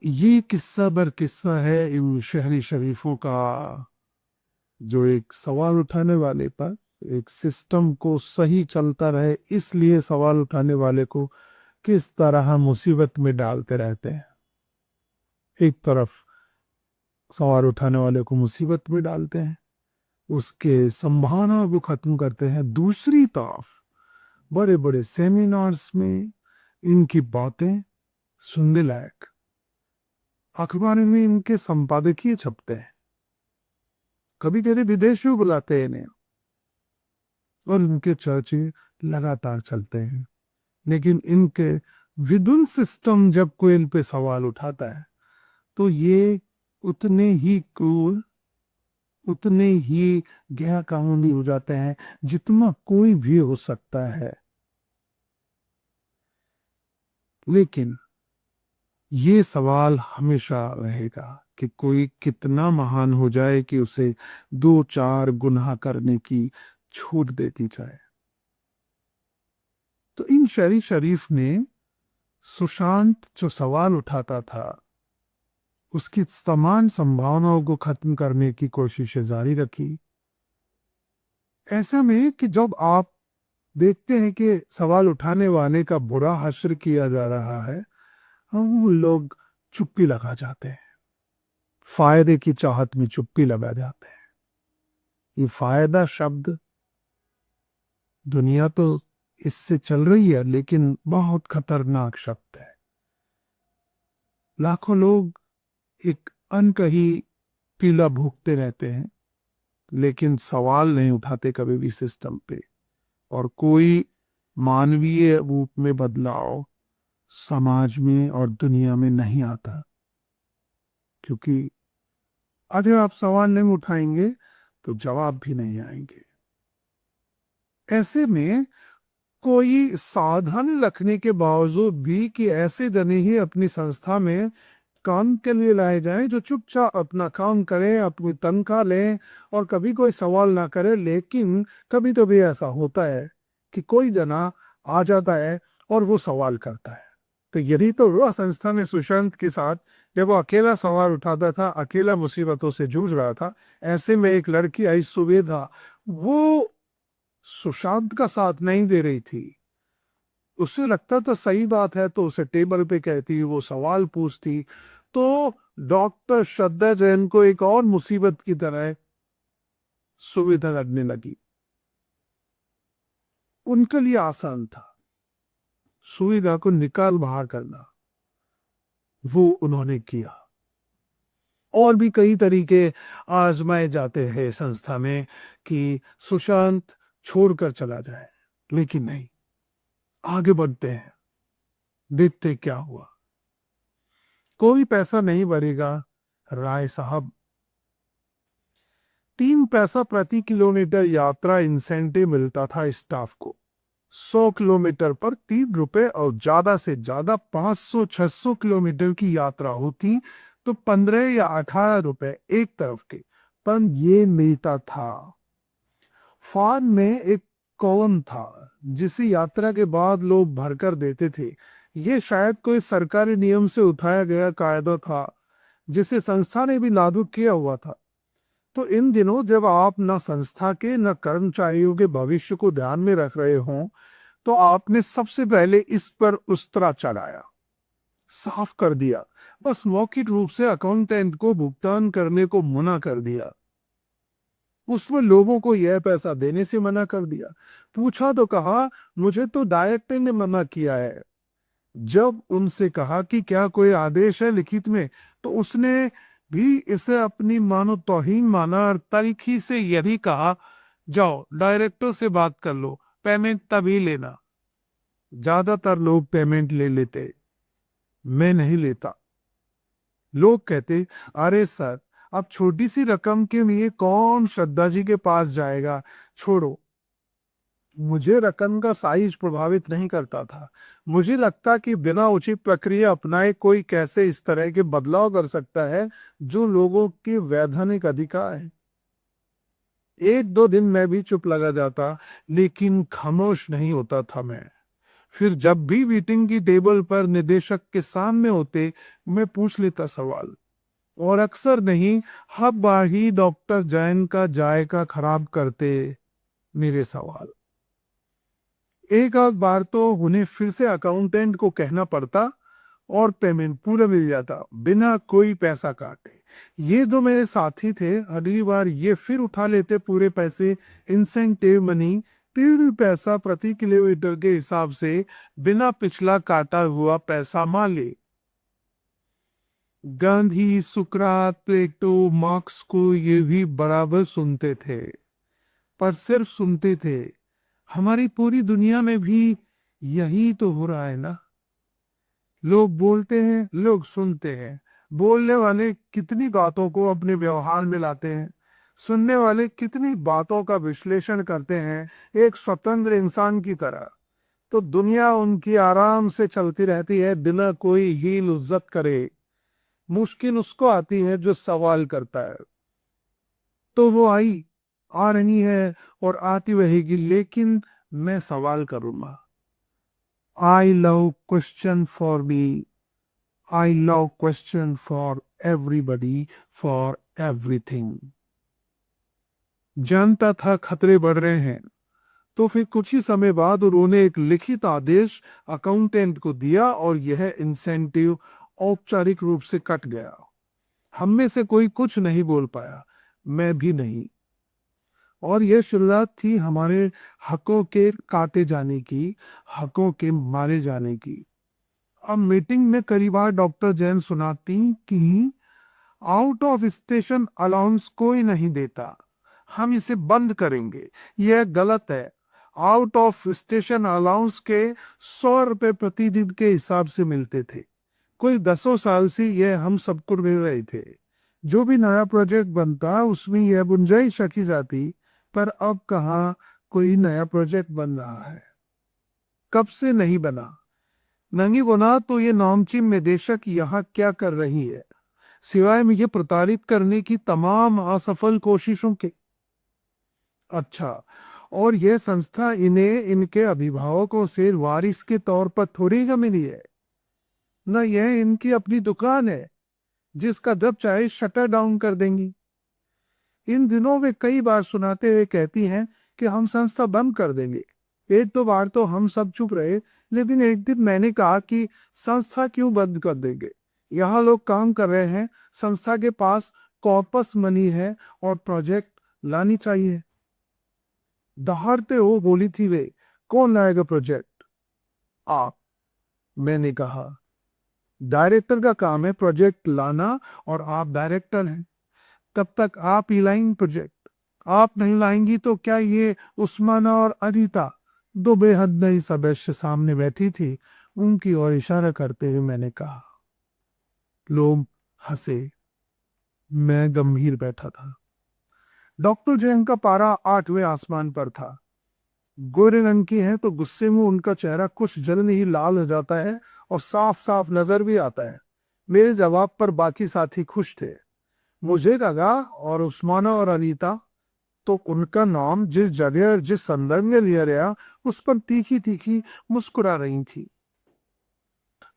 ये किस्सा बर किस्सा है इन शहरी शरीफों का, जो एक सवाल उठाने वाले पर, एक सिस्टम को सही चलता रहे इसलिए सवाल उठाने वाले को किस तरह मुसीबत में डालते रहते हैं। एक तरफ सवाल उठाने वाले को मुसीबत में डालते हैं, उसके संभावना को खत्म करते हैं। दूसरी तरफ बड़े बड़े सेमिनार्स में इनकी बातें सुनने लायक, अखबार में इनके संपादकीय छपते हैं, कभी कभी विदेशियों बुलाते हैं इन्हें, और इनके चर्चे लगातार चलते हैं। लेकिन इनके विदुन सिस्टम जब कोई इन पे सवाल उठाता है तो ये उतने ही क्रूर, उतने ही गैर कानूनी हो जाते हैं जितना कोई भी हो सकता है। लेकिन ये सवाल हमेशा रहेगा कि कोई कितना महान हो जाए कि उसे 2-4 गुनाह करने की छूट देती जाए। तो इन शहरी शरीफ ने सुशांत जो सवाल उठाता था उसकी तमाम संभावनाओं को खत्म करने की कोशिशें जारी रखी। ऐसा में कि जब आप देखते हैं कि सवाल उठाने वाले का बुरा हश्र किया जा रहा है, हम लोग चुप्पी लगा जाते हैं, फायदे की चाहत में चुप्पी लगा जाते हैं। ये फायदा शब्द, दुनिया तो इससे चल रही है लेकिन बहुत खतरनाक शब्द है। लाखों लोग एक अनकही पीला भूखते रहते हैं लेकिन सवाल नहीं उठाते कभी भी सिस्टम पे, और कोई मानवीय रूप में बदलाव समाज में और दुनिया में नहीं आता, क्योंकि अगर आप सवाल नहीं उठाएंगे तो जवाब भी नहीं आएंगे। ऐसे में कोई साधन रखने के बावजूद भी कि ऐसे जने ही अपनी संस्था में काम के लिए लाए जाएं जो चुपचाप अपना काम करें, अपनी तनख्वाह लें और कभी कोई सवाल ना करे। लेकिन कभी तो भी ऐसा होता है कि कोई जना आ जाता है और वो सवाल करता है। तो यदि तो वह संस्था में सुशांत के साथ जब वो अकेला सवाल उठाता था, अकेला मुसीबतों से जूझ रहा था, ऐसे में एक लड़की आई सुवेदा, वो सुशांत का साथ नहीं दे रही थी। उससे लगता था सही बात है तो उसे टेबल पे कहती, वो सवाल पूछती, तो डॉक्टर श्रद्धा जैन को एक और मुसीबत की तरह सुविधा लगने लगी। उनके लिए आसान था सुविधा को निकाल बाहर करना, वो उन्होंने किया। और भी कई तरीके आजमाए जाते हैं संस्था में कि सुशांत छोड़कर चला जाए, लेकिन नहीं, आगे बढ़ते हैं, देखते क्या हुआ। कोई पैसा नहीं भरेगा राय साहब। 3 पैसा प्रति किलोमीटर यात्रा इंसेंटिव मिलता था स्टाफ को। 100 किलोमीटर पर 3 रुपए और ज्यादा से ज्यादा 500-600 किलोमीटर की यात्रा होती तो 15 या 18 रुपए एक तरफ के। पर ये मिलता था। फॉर्म में एक कॉलम था जिसे यात्रा के बाद लोग भरकर देते थे। ये शायद कोई सरकारी नियम से उठाया गया कायदा था जिसे संस्था ने भी लागू किया हुआ था। तो इन दिनों जब आप न संस्था के न कर्मचारियों के भविष्य को ध्यान में रख रहे हों तो आपने सबसे पहले इस पर उस्तरा चलाया, साफ कर दिया, बस मौखिक रूप से अकाउंटेंट को भुगतान करने को मना कर दिया। उसमें लोगों को यह पैसा देने से मना कर दिया। पूछा तो कहा मुझे तो डायरेक्टर ने मना किया है। जब उनसे कहा कि क्या कोई आदेश है लिखित में, तो उसने भी इसे अपनी मानो तौहीन माना और तरीकी से यही कहा, जाओ डायरेक्टर से बात कर लो, पेमेंट तभी लेना। ज्यादातर लोग पेमेंट ले लेते, मैं नहीं लेता। लोग कहते, अरे सर, अब छोटी सी रकम के लिए कौन श्रद्धा जी के पास जाएगा, छोड़ो। मुझे रकम का साइज प्रभावित नहीं करता था। मुझे लगता कि बिना उचित प्रक्रिया अपनाए कोई कैसे इस तरह के बदलाव कर सकता है जो लोगों के वैधानिक अधिकार है। 1-2 दिन मैं भी चुप लगा जाता, लेकिन खामोश नहीं होता था मैं। फिर जब भी मीटिंग की टेबल पर निदेशक के सामने होते, मैं पूछ लेता सवाल, और अक्सर नहीं, हर बार ही डॉक्टर जैन का जायका खराब करते मेरे सवाल। एक आध बार तो उन्हें फिर से अकाउंटेंट को कहना पड़ता और पेमेंट पूरा मिल जाता बिना कोई पैसा काटे। ये जो मेरे साथी थे, अगली बार ये फिर उठा लेते पूरे पैसे, इंसेंटिव मनी, 3 पैसा प्रति किलोमीटर के हिसाब से, बिना पिछला काटा हुआ पैसा मान ले। गांधी, सुकरात, प्लेटो, मार्क्स को ये भी बराबर सुनते थे, पर सिर्फ सुनते थे। हमारी पूरी दुनिया में भी यही तो हो रहा है ना। लोग बोलते हैं, लोग सुनते हैं। बोलने वाले कितनी बातों को अपने व्यवहार में लाते हैं, सुनने वाले कितनी बातों का विश्लेषण करते हैं एक स्वतंत्र इंसान की तरह। तो दुनिया उनकी आराम से चलती रहती है बिना कोई हील इज्जत करे। मुश्किल उसको आती है जो सवाल करता है। तो वो आ रही है और आती रहेगी, लेकिन मैं सवाल करूंगा। I love question for me, I love question for everybody, for everything. जानता था खतरे बढ़ रहे हैं, तो फिर कुछ ही समय बाद उन्होंने एक लिखित आदेश अकाउंटेंट को दिया और यह इंसेंटिव औपचारिक रूप से कट गया। हम में से कोई कुछ नहीं बोल पाया, मैं भी नहीं। और यह शुरुआत थी हमारे हकों के काटे जाने की, हकों के मारे जाने की। अब मीटिंग में कई बार डॉक्टर जैन सुनाती कि आउट ऑफ स्टेशन अलाउंस कोई नहीं देता, हम इसे बंद करेंगे। यह गलत है। आउट ऑफ स्टेशन अलाउंस के 100 रुपए प्रतिदिन के हिसाब से मिलते थे। कोई 10 साल से यह हम सबको मिल रहे थे। जो भी नया प्रोजेक्ट बनता उसमें यह गुंजाइश रखी जाती, पर अब कहाँ कोई नया प्रोजेक्ट बन रहा है। कब से नहीं बना। नंगी गुनाह तो ये नामचीन निदेशक यहाँ क्या कर रही है, सिवाय मुझे प्रताड़ित करने की तमाम असफल कोशिशों के। अच्छा, और यह संस्था इन्हें इनके अभिभावकों से वारिस के तौर पर थोड़ी ही मिली है। न यह इनकी अपनी दुकान है जिसका जब चाहे शटर डाउन कर देंगी। इन दिनों वे कई बार सुनाते हुए कहती हैं कि हम संस्था बंद कर देंगे। एक दो बार तो हम सब चुप रहे, लेकिन एक दिन मैंने कहा कि संस्था क्यों बंद कर देंगे। यहाँ लोग काम कर रहे हैं, संस्था के पास कॉर्पस मनी है और प्रोजेक्ट लानी चाहिए। दहाड़ते हो बोली थी वे, कौन लाएगा प्रोजेक्ट? आप, मैंने कहा। डायरेक्टर का काम है प्रोजेक्ट लाना और आप डायरेक्टर हैं। तब तक आप ही लाएंगे प्रोजेक्ट। आप नहीं लाएंगी तो क्या ये उस्माना और अनीता, दो बेहद नई सदस्य सामने बैठी थी, उनकी ओर इशारा करते हुए मैंने कहा। लोग हंसे। मैं गंभीर बैठा था। डॉक्टर जैन का पारा 8वें आसमान पर था। गोरे रंग की है तो गुस्से में उनका चेहरा कुछ जल्द ही लाल हो जाता है और साफ साफ नजर भी आता है। मेरे जवाब पर बाकी साथी खुश थे। मुझे लगा और उस्माना और अनीता, तो उनका नाम जिस जगह जिस संदर्भ में लिया गया उस पर तीखी तीखी मुस्कुरा रही थी।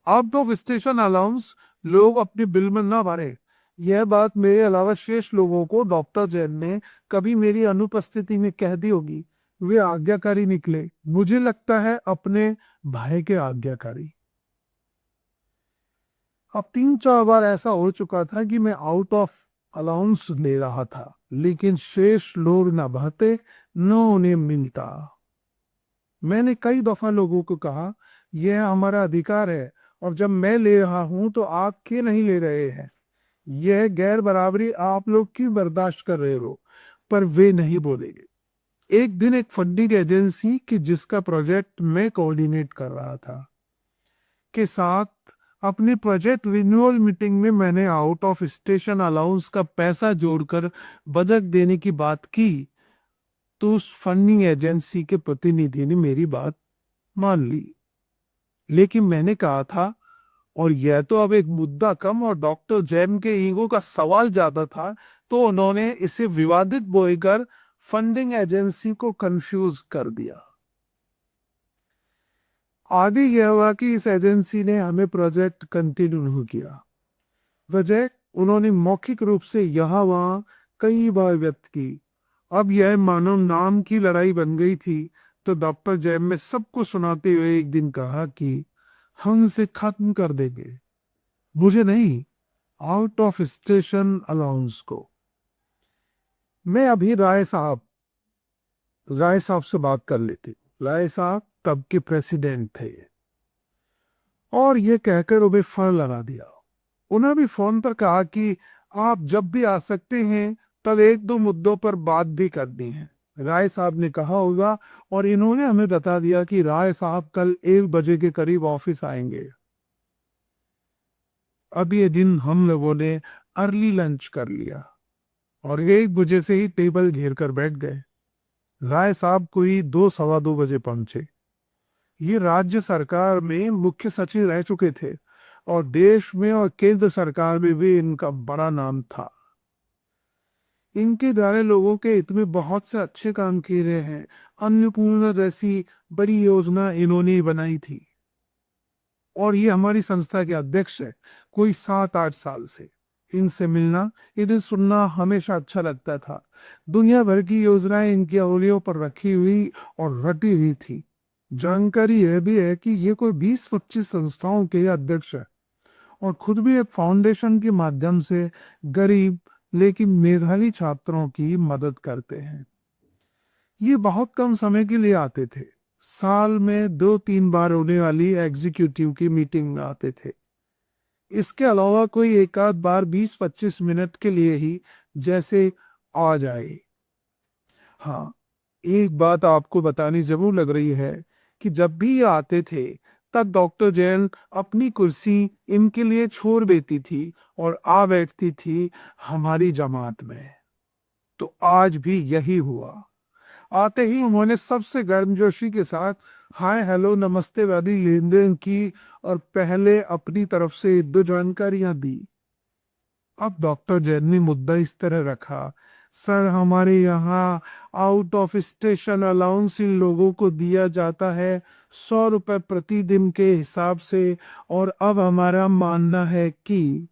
आउट ऑफ स्टेशन अलाउंस लोग अपने बिल में ना भरे। यह बात मेरे अलावा शेष लोगों को डॉक्टर जैन ने कभी मेरी अनुपस्थिति में कह दी होगी। वे आज्ञाकारी निकले, मुझे लगता है अपने भाई के आज्ञाकारी। अब 3-4 बार ऐसा हो चुका था कि मैं आउट ऑफ अलाउंस ले रहा था, लेकिन शेष लोग न भरते न उन्हें मिलता। मैंने कई दफा लोगों को कहा, यह हमारा अधिकार है और जब मैं ले रहा हूं तो आप क्यों नहीं ले रहे हैं। यह गैर बराबरी आप लोग क्यों बर्दाश्त कर रहे हो। पर वे नहीं बोलेंगे। एक दिन एक फंडिंग एजेंसी की जिसका प्रोजेक्ट मैं कोऑर्डिनेट कर रहा था के साथ अपने प्रोजेक्ट रिन्यूअल मीटिंग में मैंने आउट ऑफ स्टेशन अलाउंस का पैसा जोड़कर बजट देने की बात की, तो उस फंडिंग एजेंसी के प्रतिनिधि ने मेरी बात मान ली। लेकिन मैंने कहा था, और यह तो अब एक मुद्दा कम और डॉक्टर जैन के ईगो का सवाल ज्यादा था, तो उन्होंने इसे विवादित बोलकर फंडिंग एजेंसी को कंफ्यूज कर दिया। आगे यह हुआ कि इस एजेंसी ने हमें प्रोजेक्ट कंटिन्यू नहीं किया। वजह उन्होंने मौखिक रूप से यहाँ वहाँ कई बार व्यक्त की। अब यह मानो नाम की लड़ाई बन गई थी। तो डॉक्टर जैन ने सबको सुनाते हुए एक दिन कहा कि हम इसे खत्म कर देंगे। मुझे नहीं, आउट ऑफ स्टेशन अलाउंस को। मैं अभी राय साहब से बात कर लेती। राय साहब तब के प्रेसिडेंट थे और ये कहकर उन्हें फोन लगा दिया। उन्हें भी फोन पर कहा कि आप जब भी आ सकते हैं, तब एक दो मुद्दों पर बात भी करनी है। राय साहब ने कहा होगा और इन्होंने हमें बता दिया कि राय साहब कल 1 बजे के करीब ऑफिस आएंगे। अब ये दिन हम लोगों ने अर्ली लंच कर लिया और 1 बजे से ही टेबल घेर कर बैठ गए। राय साहब कोई 2 सवा 2 बजे पहुंचे। ये राज्य सरकार में मुख्य सचिव रह चुके थे और देश में और केंद्र सरकार में भी इनका बड़ा नाम था। इनके द्वारा लोगों के हित में बहुत से अच्छे काम किए गए हैं। अन्नपूर्णा जैसी बड़ी योजना इन्होंने बनाई थी और ये हमारी संस्था के अध्यक्ष है कोई 7-8 साल से। इनसे मिलना, इन्हें सुनना हमेशा अच्छा लगता था। दुनिया भर की योजनाएं इनकी उंगलियों पर रखी हुई और रटी हुई थी। जानकारी यह भी है कि ये कोई 20-25 संस्थाओं के अध्यक्ष है और खुद भी एक फाउंडेशन के माध्यम से गरीब लेकिन मेधावी छात्रों की मदद करते हैं। ये बहुत कम समय के लिए आते थे। साल में 2-3 बार होने वाली एग्जीक्यूटिव की मीटिंग में आते थे। इसके अलावा कोई एक आध बार 20-25 मिनट के लिए ही जैसे आ जाए। हाँ, एक बात आपको बतानी जरूर लग रही है कि जब भी ये आते थे, तब डॉक्टर जैन अपनी कुर्सी इनके लिए छोड़ देती थी और आ बैठती थी हमारी जमात में। तो आज भी यही हुआ। आते ही उन्होंने सबसे गर्मजोशी के साथ हाय हेलो नमस्ते वाली लेन देन की और पहले अपनी तरफ से 2 जानकारियां दी। अब डॉक्टर जैन ने मुद्दा इस तरह रखा, सर हमारे यहाँ आउट ऑफ स्टेशन अलाउंस इन लोगों को दिया जाता है 100 रुपए प्रतिदिन के हिसाब से और अब हमारा मानना है कि।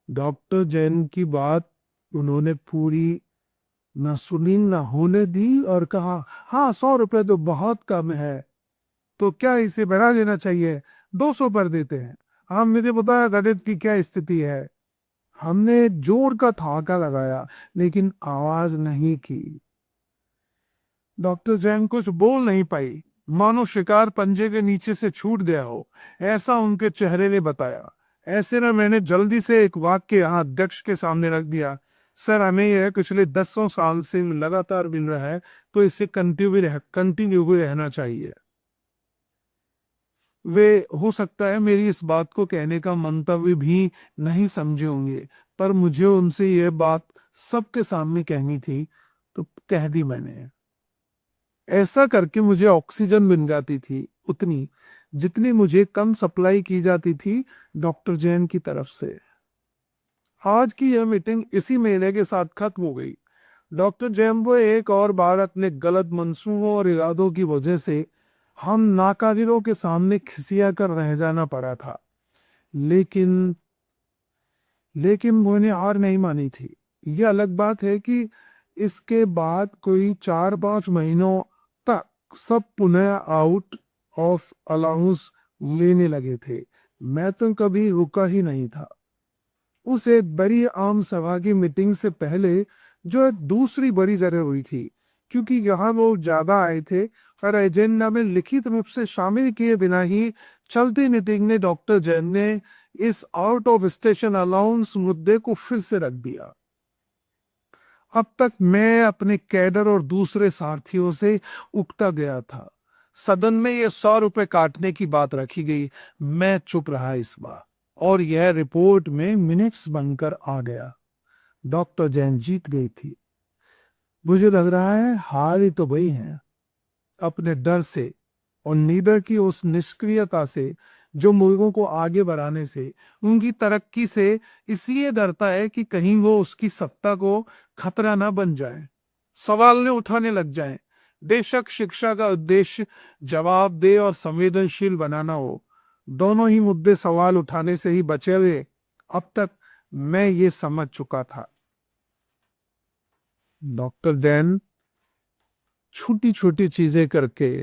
डॉक्टर जैन की बात उन्होंने पूरी न सुनी न होने दी और कहा, हाँ 100 रुपए तो बहुत कम है, तो क्या इसे बढ़ा देना चाहिए, 200 पर देते हैं। हाँ, मुझे बताया गणित की क्या स्थिति है। हमने जोर का ठहाका लगाया लेकिन आवाज नहीं की। डॉक्टर जैन कुछ बोल नहीं पाई, मानो शिकार पंजे के नीचे से छूट गया हो, ऐसा उनके चेहरे ने बताया। ऐसे में मैंने जल्दी से एक वाक्य यहाँ अध्यक्ष के सामने रख दिया, सर हमें यह पिछले 10 साल से लगातार मिल रहा है, तो इसे कंटिन्यू भी रहना चाहिए। वे हो सकता है मेरी इस बात को कहने का मंतव्य भी नहीं समझे होंगे, पर मुझे उनसे यह बात सबके सामने कहनी थी, तो कह दी मैंने। ऐसा करके मुझे ऑक्सीजन मिल जाती थी, उतनी जितनी मुझे कम सप्लाई की जाती थी डॉक्टर जैन की तरफ से। आज की यह मीटिंग इसी महीने के साथ खत्म हो गई। डॉक्टर जैन को एक और बार अपने गलत मंसूबों और इरादों की वजह से हम नाकाबिलों के सामने खिसिया कर रह जाना पड़ा था। लेकिन लेकिन मैंने हार नहीं मानी थी। यह अलग बात है कि इसके बाद कोई 4-5 महीनों तक सब पुनः आउट ऑफ अलाउंस लेने लगे थे। मैं तो कभी रुका ही नहीं था। उस एक बड़ी आम सभा की मीटिंग से पहले जो एक दूसरी बड़ी जगह हुई थी, क्योंकि यहाँ लोग ज्यादा आए थे और एजेंडा में लिखित रूप से शामिल किए बिना ही चलती मीटिंग में डॉक्टर जैन ने इस आउट ऑफ स्टेशन अलाउंस मुद्दे को फिर से रख दिया। अब तक मैं अपने कैडर और दूसरे साथियों से उकता गया था। सदन में ये 100 रुपए काटने की बात रखी गई। मैं चुप रहा इस बार और यह रिपोर्ट में मिनट्स बनकर आ गया। डॉक्टर जैन जीत गई थी। मुझे लग रहा है हार ही तो वही है, अपने डर से और लीडर की उस निष्क्रियता से जो मुल्कों को आगे बढ़ाने से, उनकी तरक्की से इसलिए डरता है कि कहीं वो उसकी सत्ता को खतरा ना बन जाए, सवाल न उठाने लग जाए। बेशक शिक्षा का उद्देश्य जवाबदेह और संवेदनशील बनाना हो, दोनों ही मुद्दे सवाल उठाने से ही बचे हुए अब तक मैं ये समझ चुका था। डॉक्टर जैन छोटी छोटी चीजें करके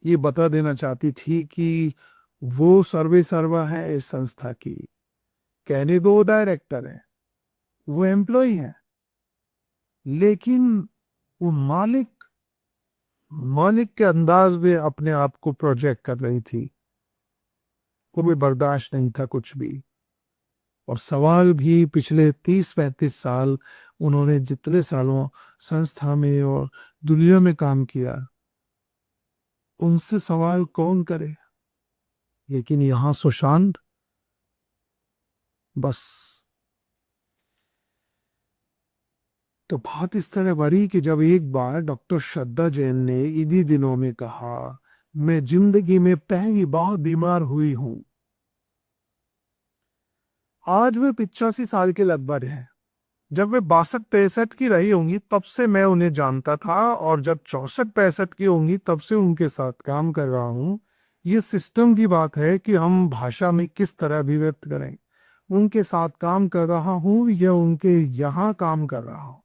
ये बता देना चाहती थी कि वो सर्वे सर्वा है इस संस्था की। कहने दो डायरेक्टर है, वो एम्प्लॉय है, लेकिन वो मालिक मालिक के अंदाज में अपने आप को प्रोजेक्ट कर रही थी। वो भी बर्दाश्त नहीं था कुछ भी। और सवाल भी पिछले 30-35 साल उन्होंने जितने सालों संस्था में और दुनिया में काम किया, उनसे सवाल कौन करे। लेकिन यहां सुशांत बस। तो बात इस तरह बढ़ी कि जब एक बार डॉक्टर श्रद्धा जैन ने इन्हीं दिनों में कहा, मैं जिंदगी में पहली बार बीमार हुई हूं। आज वे 85 साल के लगभग हैं। जब वे 62-63 की रही होंगी तब से मैं उन्हें जानता था, और जब 64-65 की होंगी तब से उनके साथ काम कर रहा हूँ। ये सिस्टम की बात है कि हम भाषा में किस तरह अभिव्यक्त करें। उनके साथ काम कर रहा हूँ या उनके यहाँ काम कर रहा हूँ।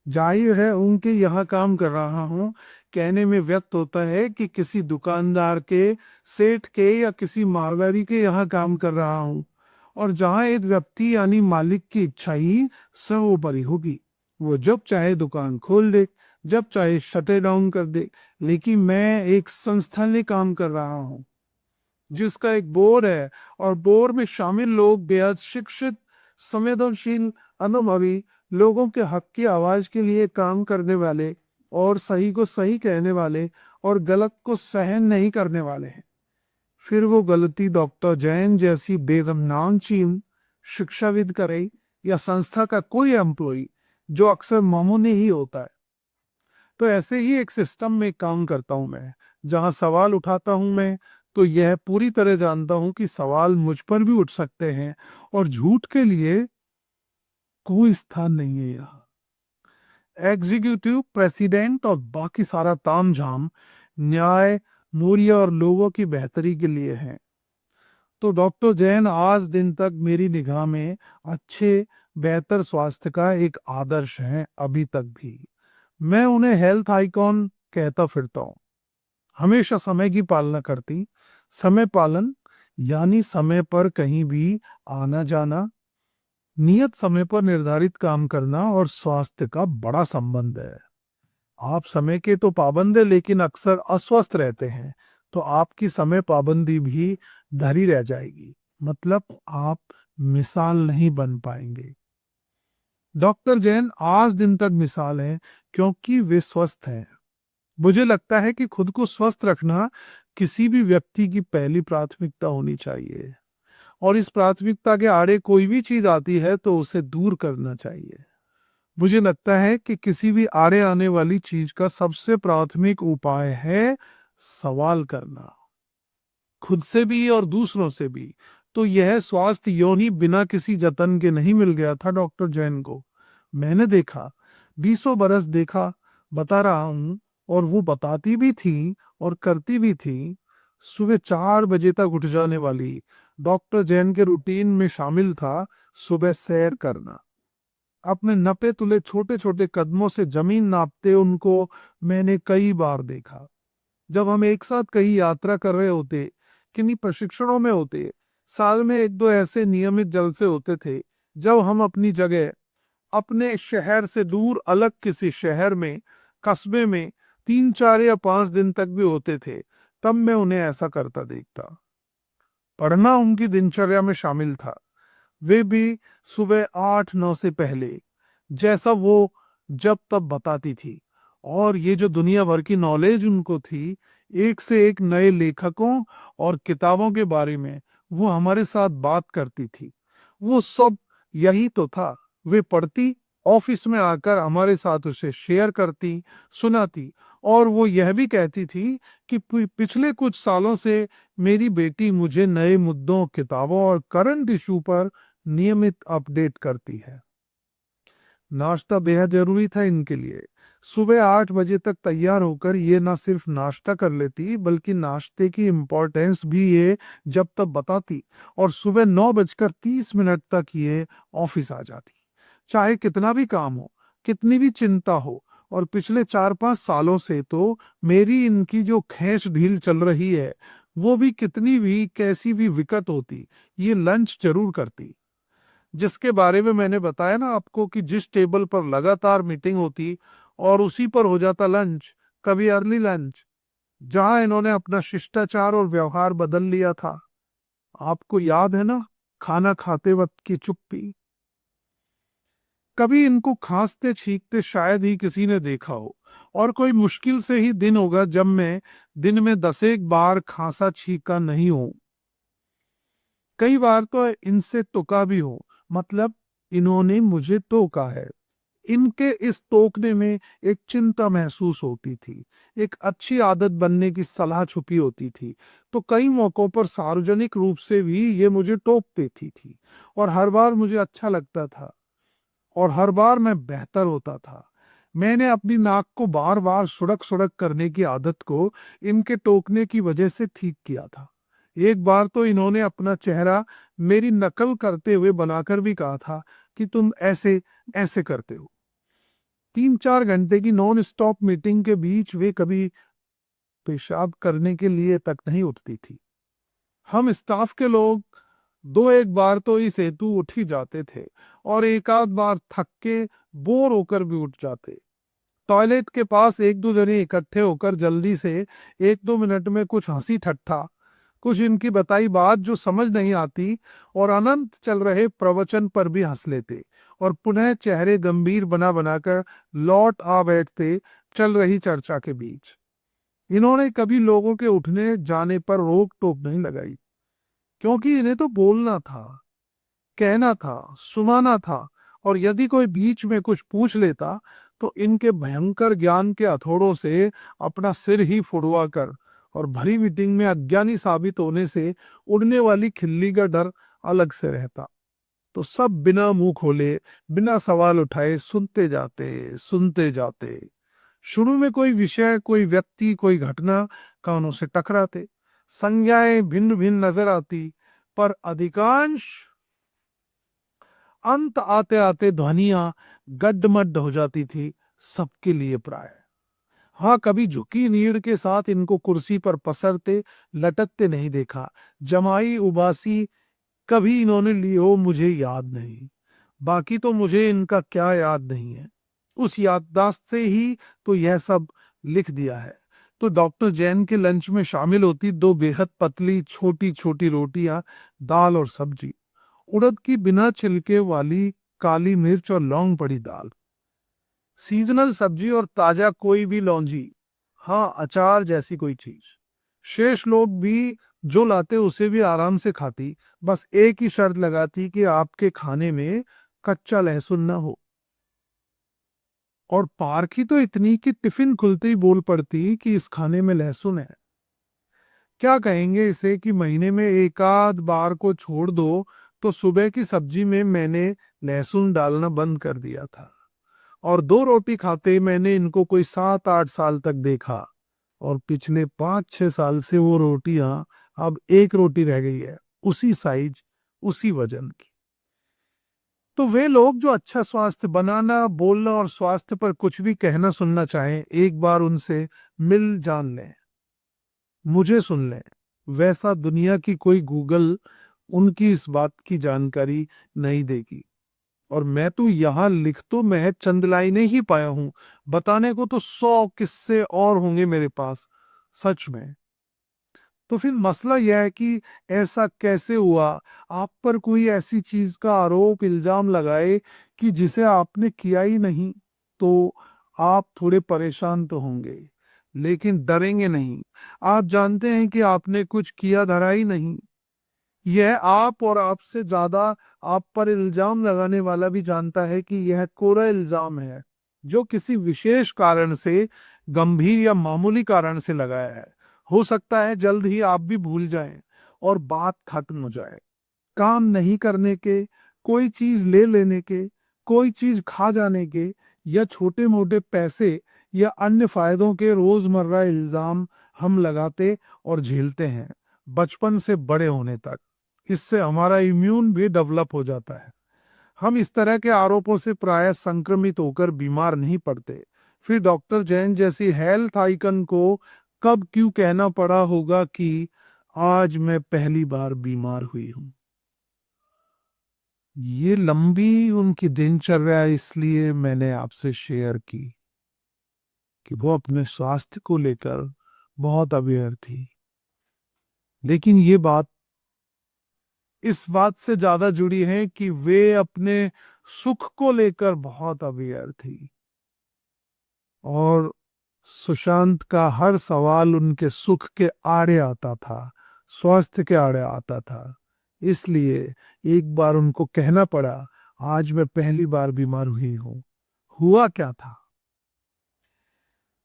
जाहिर है उनके यहाँ काम कर रहा हूँ कहने में व्यक्त होता है कि किसी दुकानदार के, सेठ के या किसी मारवाड़ी के यहाँ काम कर रहा हूँ। और जहाँ एक व्यक्ति यानी मालिक की इच्छा ही सर्वोपरि होगी, वो जब चाहे दुकान खोल दे, जब चाहे शट डाउन कर दे। लेकिन मैं एक संस्था में काम कर रहा हूँ जिसका एक बोर्ड है, और बोर्ड में शामिल लोग बेहद शिक्षित, संवेदनशील, अनुभवी, लोगों के हक की आवाज के लिए काम करने वाले, और सही को सही कहने वाले और गलत को सहन नहीं करने वाले हैं। फिर वो गलती डॉक्टर जैन जैसी बेगमनाम शिक्षाविद करे या संस्था का कोई एम्प्लॉय, जो अक्सर मामूली ही होता है। तो ऐसे ही एक सिस्टम में काम करता हूं मैं, जहां सवाल उठाता हूं मैं, तो यह पूरी तरह जानता हूं कि सवाल मुझ पर भी उठ सकते हैं, और झूठ के लिए कोई स्थान नहीं है यहाँ। एग्जीक्यूटिव, प्रेसिडेंट और बाकी सारा तामझाम न्याय, मूल्य और लोगों की बेहतरी के लिए है। तो डॉक्टर जैन आज दिन तक मेरी निगाह में अच्छे, बेहतर स्वास्थ्य का एक आदर्श है। अभी तक भी मैं उन्हें हेल्थ आइकॉन कहता फिरता हूँ। हमेशा समय की पालना करती। समय पालन यानी समय पर कहीं भी आना जाना, नियत समय पर निर्धारित काम करना और स्वास्थ्य का बड़ा संबंध है। आप समय के तो पाबंद है, लेकिन अक्सर अस्वस्थ रहते हैं, तो आपकी समय पाबंदी भी धरी रह जाएगी। मतलब आप मिसाल नहीं बन पाएंगे। डॉक्टर जैन आज दिन तक मिसाल है, क्योंकि वे स्वस्थ हैं। मुझे लगता है कि खुद को स्वस्थ रखना किसी भी व्यक्ति की पहली प्राथमिकता होनी चाहिए, और इस प्राथमिकता के आड़े कोई भी चीज आती है तो उसे दूर करना चाहिए। मुझे लगता है कि किसी भी आड़े आने वाली चीज का सबसे प्राथमिक उपाय है सवाल करना, खुद से भी और दूसरों से भी। तो यह स्वास्थ्य यों ही बिना किसी जतन के नहीं मिल गया था डॉक्टर जैन को। मैंने देखा, 20 बरस देखा, बता रहा हूं, और वो बताती भी थी और करती भी थी। सुबह 4 बजे तक उठ जाने वाली डॉक्टर जैन के रूटीन में शामिल था सुबह सैर करना। अपने नपे तुले छोटे छोटे कदमों से जमीन नापते उनको मैंने कई बार देखा। जब हम एक साथ कहीं यात्रा कर रहे होते, किन्हीं प्रशिक्षणों में होते, साल में 1-2 ऐसे नियमित जलसे होते थे जब हम अपनी जगह, अपने शहर से दूर अलग किसी शहर में, कस्बे में 3-4 या 5 दिन तक भी होते थे, तब मैं उन्हें ऐसा करता देखता। पढ़ना उनकी दिनचर्या में शामिल था, वे भी सुबह 8-9 से पहले, जैसा वो जब तब बताती थी। और ये जो दुनिया भर की नॉलेज उनको थी, एक से एक नए लेखकों और किताबों के बारे में वो हमारे साथ बात करती थी। वो सब यही तो था। वे पढ़ती, ऑफिस में आकर हमारे साथ उसे शेयर करती, सुनाती, और वो यह भी कहती थी कि पिछले कुछ सालों से मेरी बेटी मुझे नए मुद्दों, किताबों और करंट इशू पर नियमित अपडेट करती है। नाश्ता बेहद जरूरी था इनके लिए। सुबह 8 बजे तक तैयार होकर ये ना सिर्फ नाश्ता कर लेती बल्कि नाश्ते की इम्पोर्टेंस भी ये जब तक बताती, और सुबह 9:30 तक ये ऑफिस आ जाती, चाहे कितना भी काम हो, कितनी भी चिंता हो। और पिछले 4-5 सालों से तो मेरी इनकी जो खींच ढील चल रही है, वो भी कितनी भी कैसी भी विकट होती, ये लंच जरूर करती। जिसके बारे में मैंने बताया ना आपको कि जिस टेबल पर लगातार मीटिंग होती और उसी पर हो जाता लंच, कभी अर्ली लंच, जहां इन्होंने अपना शिष्टाचार और व्यवहार बदल लिया था। आपको याद है ना, खाना खाते वक्त की चुप्पी। कभी इनको खांसते छींकते शायद ही किसी ने देखा हो, और कोई मुश्किल से ही दिन होगा जब मैं दिन में 10 एक बार खांसा छींका नहीं हूं। कई बार तो इनसे टोका भी हो, मतलब इन्होंने मुझे टोका है। इनके इस टोकने में एक चिंता महसूस होती थी, एक अच्छी आदत बनने की सलाह छुपी होती थी। तो कई मौकों पर सार्वजनिक रूप से भी ये मुझे टोक देती थी, और हर बार मुझे अच्छा लगता था, और हर बार मैं बेहतर होता था। मैंने अपनी नाक को बार बार सुड़क सुड़क करने की आदत को इनके टोकने की वजह से ठीक किया था। एक बार तो इन्होंने अपना चेहरा मेरी नकल करते हुए बनाकर भी कहा था कि तुम ऐसे ऐसे करते हो। 3-4 घंटे की नॉन स्टॉप मीटिंग के बीच वे कभी पेशाब करने के लिए तक नहीं उठती थी। हम स्टाफ के लोग 2 एक बार तो इस हेतु उठ ही जाते थे, और एक आध बार थक के बोर होकर भी उठ जाते। टॉयलेट के पास एक दो जने इकट्ठे होकर जल्दी से 1-2 मिनट में कुछ हंसी ठट्ठा, कुछ इनकी बताई बात जो समझ नहीं आती, और अनंत चल रहे प्रवचन पर भी हंस लेते, और पुनः चेहरे गंभीर बना बनाकर लौट आ बैठते चल रही चर्चा के बीच। इन्होंने कभी लोगों के उठने जाने पर रोक टोक नहीं लगाई, क्योंकि इन्हें तो बोलना था, कहना था, सुनाना था। और यदि कोई बीच में कुछ पूछ लेता तो इनके भयंकर ज्ञान के हथौड़ों से अपना सिर ही फुड़वा कर, और भरी मीटिंग में अज्ञानी साबित होने से उड़ने वाली खिल्ली का डर अलग से रहता। तो सब बिना मुंह खोले, बिना सवाल उठाए सुनते जाते। शुरू में कोई विषय, कोई व्यक्ति, कोई घटना कानों से टकराते, संज्ञाएं भिन्न भिन्न नजर आती, पर अधिकांश अंत आते आते ध्वनियां गड्डमड्ड हो जाती थी, सबके लिए प्राय। हाँ, कभी झुकी नीड़ के साथ इनको कुर्सी पर पसरते लटकते नहीं देखा। जमाई उबासी कभी इन्होंने ली हो मुझे याद नहीं। बाकी तो मुझे इनका क्या याद नहीं है, उस याददाश्त से ही तो यह सब लिख दिया है। तो डॉक्टर जैन के लंच में शामिल होती 2 बेहद पतली छोटी छोटी रोटियां, दाल और सब्जी, उड़द की बिना छिलके वाली काली मिर्च और लौंग पड़ी दाल, सीजनल सब्जी और ताजा कोई भी लौंजी, हाँ अचार जैसी कोई चीज। शेष लोग भी जो लाते उसे भी आराम से खाती, बस एक ही शर्त लगाती कि आपके खाने में कच्चा लहसुन ना हो। और पारखी तो इतनी कि टिफिन खुलते ही बोल पड़ती कि इस खाने में लहसुन है। क्या कहेंगे इसे कि महीने में एक आध बार को छोड़ दो तो सुबह की सब्जी में मैंने लहसुन डालना बंद कर दिया था, और 2 रोटी खाते मैंने इनको कोई 7-8 साल तक देखा, और पिछले 5-6 साल से वो रोटियां अब एक रोटी रह गई है, उसी साइज, उसी वजन की। तो वे लोग जो अच्छा स्वास्थ्य बनाना, बोलना और स्वास्थ्य पर कुछ भी कहना सुनना चाहें, एक बार उनसे मिल जान लें, मुझे सुन लें। वैसा दुनिया की कोई गूगल उनकी इस बात की जानकारी नहीं देगी। और मैं तो यहाँ लिख तो महज चंद लाइनें ही पाया हूं, बताने को तो 100 किस्से और होंगे मेरे पास, सच में। तो फिर मसला यह है कि ऐसा कैसे हुआ, आप पर कोई ऐसी चीज का आरोप इल्जाम लगाए कि जिसे आपने किया ही नहीं, तो आप थोड़े परेशान तो होंगे, लेकिन डरेंगे नहीं। आप जानते हैं कि आपने कुछ किया धरा ही नहीं। यह आप और आपसे ज्यादा आप पर इल्जाम लगाने वाला भी जानता है कि यह कोरा इल्जाम है, जो किसी विशेष कारण से, गंभीर या मामूली कारण से लगाया है। हो सकता है जल्द ही आप भी भूल जाएं और बात खत्म हो जाए। काम नहीं करने के, कोई चीज ले लेने के, कोई चीज खा जाने के, या छोटे मोटे पैसे या अन्य फायदों के रोजमर्रा इल्जाम हम लगाते और झेलते हैं, बचपन से बड़े होने तक। इससे हमारा इम्यून भी डेवलप हो जाता है। हम इस तरह के आरोपों से प्रायः संक्रमित होकर बीमार नहीं पड़ते। फिर डॉक्टर जैन जैसी हेल्थ आइकन को कब क्यों कहना पड़ा होगा कि आज मैं पहली बार बीमार हुई हूं। ये लंबी उनकी दिनचर्या इसलिए मैंने आपसे शेयर की कि वो अपने स्वास्थ्य को लेकर बहुत अवेयर थी। लेकिन ये बात इस बात से ज्यादा जुड़ी है कि वे अपने सुख को लेकर बहुत अवेयर थी, और सुशांत का हर सवाल उनके सुख के आड़े आता था, स्वास्थ्य के आड़े आता था। इसलिए एक बार उनको कहना पड़ा, आज मैं पहली बार बीमार हुई हूं। हुआ क्या था?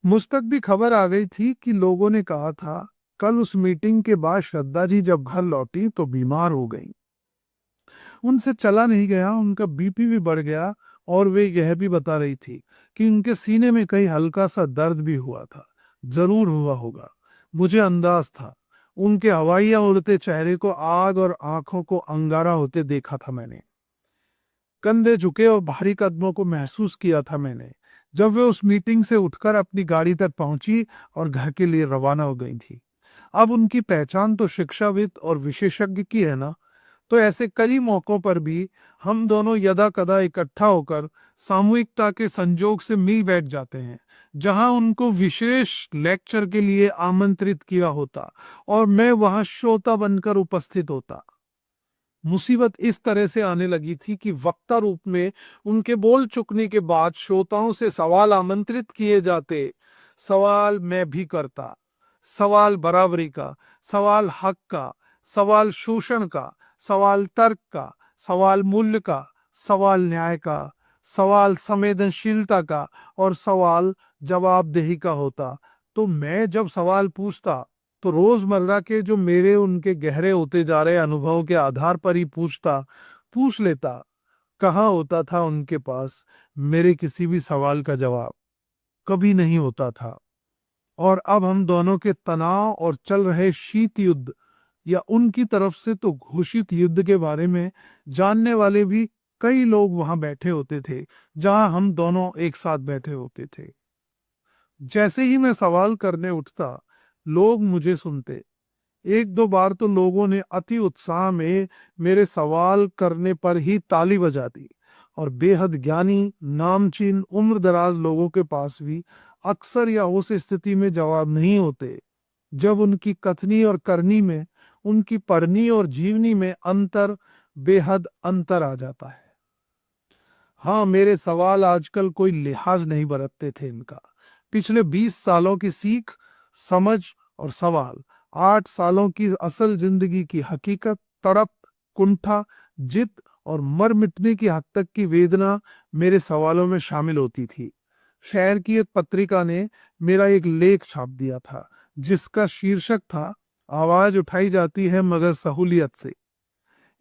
मुझ तक भी खबर आ गई थी कि लोगों ने कहा था कल उस मीटिंग के बाद श्रद्धा जी जब घर लौटी तो बीमार हो गई। उनसे चला नहीं गया, उनका बीपी भी बढ़ गया, और वे यह भी बता रही थी कि उनके सीने में कहीं हल्का सा दर्द भी हुआ था। जरूर हुआ होगा, मुझे अंदाज था। उनके हवाइया उड़ते चेहरे को आग और आंखों को अंगारा होते देखा था मैंने। कंधे झुके और भारी कदमों को महसूस किया था मैंने जब वे उस मीटिंग से उठकर अपनी गाड़ी तक पहुंची और घर के लिए रवाना हो गई थी। अब उनकी पहचान तो शिक्षाविद और विशेषज्ञ की है ना, तो ऐसे कई मौकों पर भी हम दोनों यदा कदा इकट्ठा होकर सामूहिकता के संजोग से मिल बैठ जाते हैं, जहां उनको विशेष लेक्चर के लिए आमंत्रित किया होता और मैं वहां श्रोता बनकर उपस्थित होता। मुसीबत इस तरह से आने लगी थी कि वक्ता रूप में उनके बोल चुकने के बाद श्रोताओं से सवाल आमंत्रित किए जाते। सवाल मैं भी करता, सवाल बराबरी का, सवाल हक का, सवाल शोषण का, सवाल तर्क का, सवाल मूल्य का, सवाल न्याय का, सवाल संवेदनशीलता का और सवाल जवाबदेही का होता। तो मैं जब सवाल पूछता तो रोजमर्रा के जो मेरे उनके गहरे होते जा रहे अनुभवों के आधार पर ही पूछ लेता। कहाँ होता था उनके पास मेरे किसी भी सवाल का जवाब? कभी नहीं होता था। और अब हम दोनों के तनाव और चल रहे शीत युद्ध या उनकी तरफ से तो घोषित युद्ध के बारे में जानने वाले भी कई लोग वहां बैठे होते थे, जहां हम दोनों एक साथ बैठे होते थे। जैसे ही मैं सवाल करने उठता, लोग मुझे सुनते। एक दो बार तो लोगों ने अति उत्साह में मेरे सवाल करने पर ही ताली बजा दी, और बेहद ज्ञानी नामचीन उम्र दराज लोगों के पास भी अक्सर या उस स्थिति में जवाब नहीं होते जब उनकी कथनी और करनी में, उनकी पढ़नी और जीवनी में बेहद अंतर आ जाता है। हाँ, मेरे सवाल आजकल कोई लिहाज नहीं बरतते थे इनका। पिछले 20 सालों की सीख, समझ और सवाल, 8 सालों की असल जिंदगी की हकीकत, तड़प, कुंठा, जिद और मर मिटने की हद तक की वेदना मेरे सवालों में शामिल होती थी। शहर की एक पत्रिका ने मेरा एक लेख छाप दिया था, जिसका शीर्षक था, आवाज उठाई जाती है मगर सहूलियत से।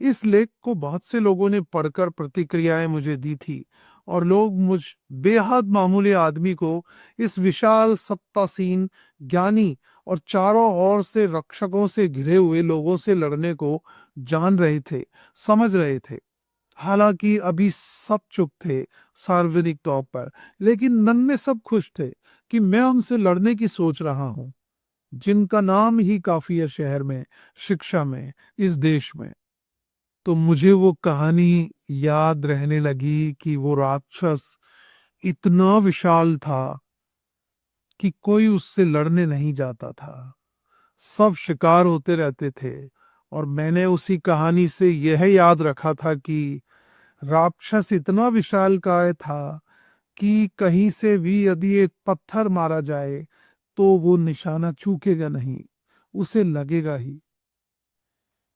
इस लेख को बहुत से लोगों ने पढ़कर प्रतिक्रियाएं मुझे दी थी, और लोग मुझ बेहद मामूली आदमी को इस विशाल सत्तासीन, ज्ञानी और चारों ओर से रक्षकों से घिरे हुए लोगों से लड़ने को जान रहे थे, समझ रहे थे। हालांकि अभी सब चुप थे सार्वजनिक तौर पर, लेकिन मन में सब खुश थे कि मैं उनसे लड़ने की सोच रहा हूं, जिनका नाम ही काफी है शहर में, शिक्षा में, इस देश में। तो मुझे वो कहानी याद रहने लगी कि वो राक्षस इतना विशाल था कि कोई उससे लड़ने नहीं जाता था। सब शिकार होते रहते थे, और मैंने उसी कहानी से यह याद रखा था कि राक्षस इतना विशालकाय था कि कहीं से भी यदि एक पत्थर मारा जाए तो वो निशाना चूकेगा नहीं, उसे लगेगा ही।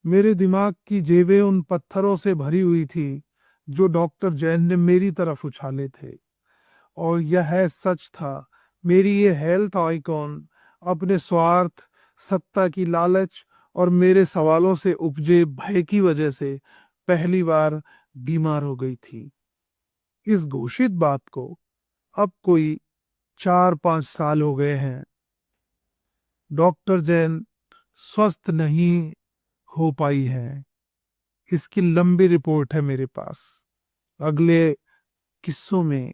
मेरे दिमाग की जेबें उन पत्थरों से भरी हुई थी जो डॉक्टर जैन ने मेरी तरफ उछाले थे। और यह सच था, मेरी ये हेल्थ आइकॉन अपने स्वार्थ, सत्ता की लालच और मेरे सवालों से उपजे भय की वजह से पहली बार बीमार हो गई थी। इस घोषित बात को अब कोई 4-5 साल हो गए हैं, डॉक्टर जैन स्वस्थ नहीं हो पाई है। इसकी लंबी रिपोर्ट है मेरे पास। अगले किस्सों में,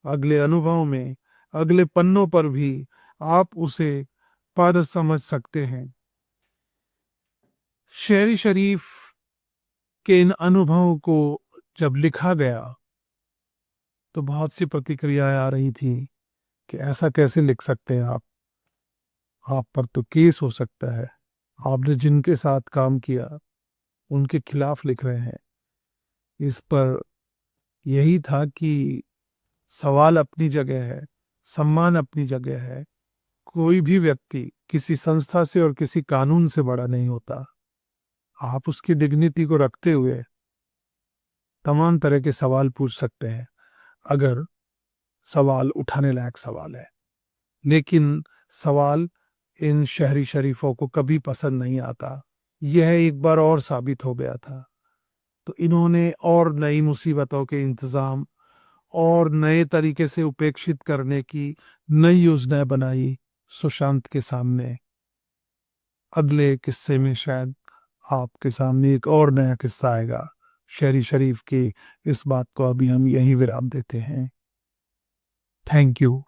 अगले अनुभव में, अगले पन्नों पर भी आप उसे पढ़ समझ सकते हैं। शेर शरीफ के इन अनुभवों को जब लिखा गया तो बहुत सी प्रतिक्रियाएं आ रही थी कि ऐसा कैसे लिख सकते हैं आप पर तो केस हो सकता है, आपने जिनके साथ काम किया उनके खिलाफ लिख रहे हैं। इस पर यही था कि सवाल अपनी जगह है, सम्मान अपनी जगह है। कोई भी व्यक्ति किसी संस्था से और किसी कानून से बड़ा नहीं होता। आप उसकी डिग्निटी को रखते हुए तमाम तरह के सवाल पूछ सकते हैं, अगर सवाल उठाने लायक सवाल है। लेकिन सवाल इन शहरी शरीफों को कभी पसंद नहीं आता। यह एक बार और साबित हो गया था। तो इन्होंने और नई मुसीबतों के इंतजाम और नए तरीके से उपेक्षित करने की नई योजनाएं बनाई सुशांत के सामने। अगले किस्से में शायद आपके सामने एक और नया किस्सा आएगा शहरी शरीफ की। इस बात को अभी हम यहीं विराम देते हैं। Thank you.